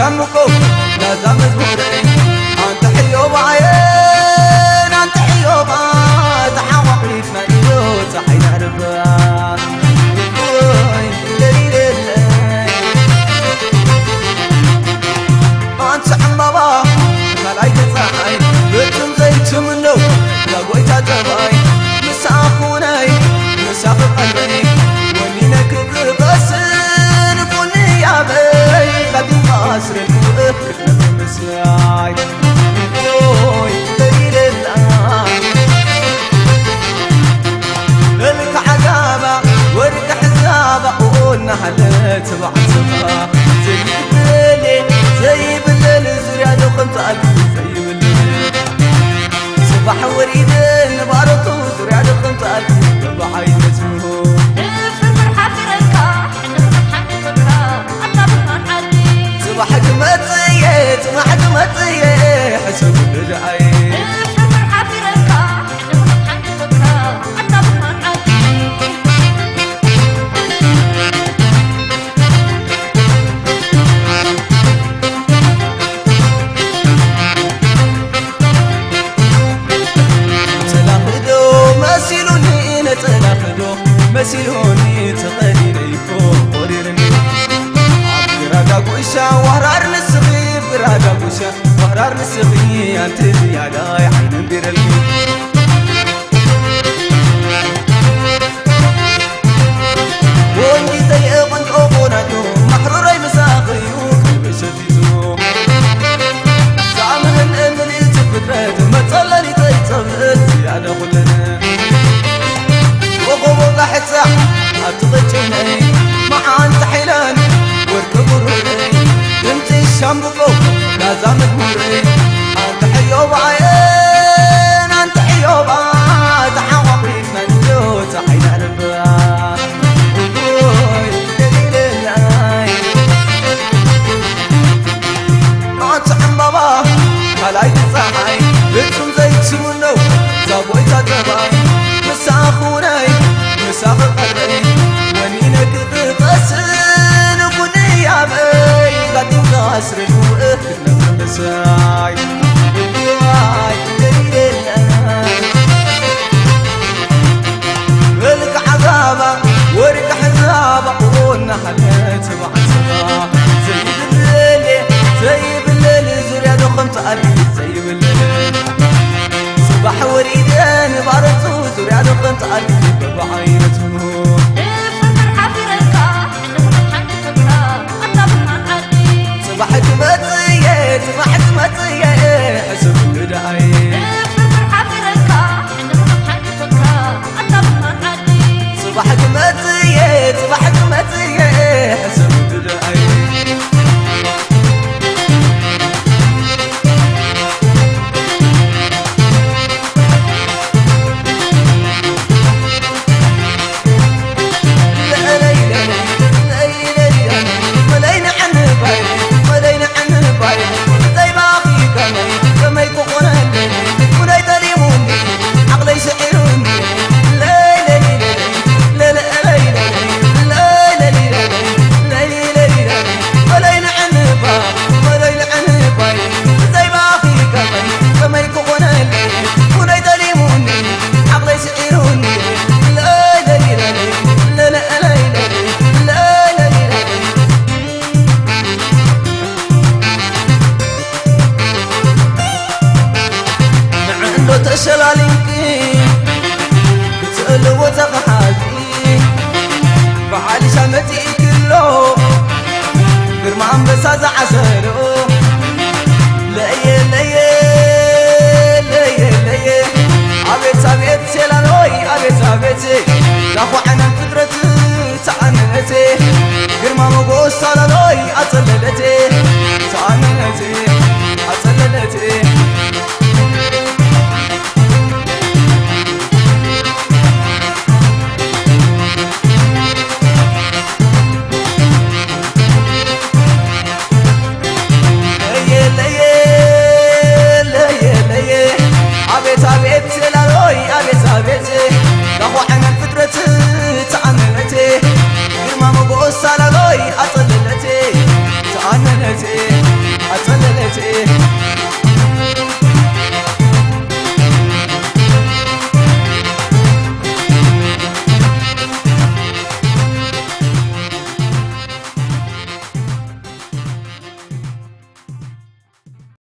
شمكو لازم مزموري أنت حيوب عين أنت حيوب تحوق لي تمنيو تحين عربا أنت عمبا خلايك صحي بتم زيت منو لقويت تباي مساخوني مساخ قلبي ونينك بسن بني يا بي قديم قصر الوقف مساي اوي دليل الله لك عذابه ورك حسابه قولنا حلت بعتبها زي بالليل زريا دخلت قلبي زي بالليل صباح وريد نبارته زريا دخلت قلبي بعين اسمه الفرحة في ركاح نفتح حتى بطن حدي صباحك متزيت صباحك متزيت حسب الرعاية الفرحة في ركاح نفتح حتى بطن حدي مسيلوني تقليلي فوق قريرني عبد قوشا وهرار نسخي برادا قوشا وهرار نسخي أنت زيادة عين بيرلي وني زي قنت أبوناتو محروري مساقي وكل بشتيتو زعمهن أمني تفترات ما تصلني تيتصفت زيادة كلنا وقوم بحثة أتغجيني مع أنت حيلان وركبوري انت الشامبكو لازم تموري أنت حيوب عين أنت حيوب تحوق لي منجو تحين عربا وقوي دليل الله أنت حمبابا خلايك صحي بنتم زي تسمنو زابوي تتباي مساخوني مساخ قلبي ونينك تقسن بني يا بي قديم قصر الوقف مساي واي دليل الله لك عذابه ورك حسابه قولنا حلت بعتبه زي بالليل زريا دخلت قلبي زي بالليل صباح وريدان بارتو زريا دخلت قلبي بعينته الفرحة في ركاح نفتح حتى بطن حدي صباحك متزيت صباحك متزيت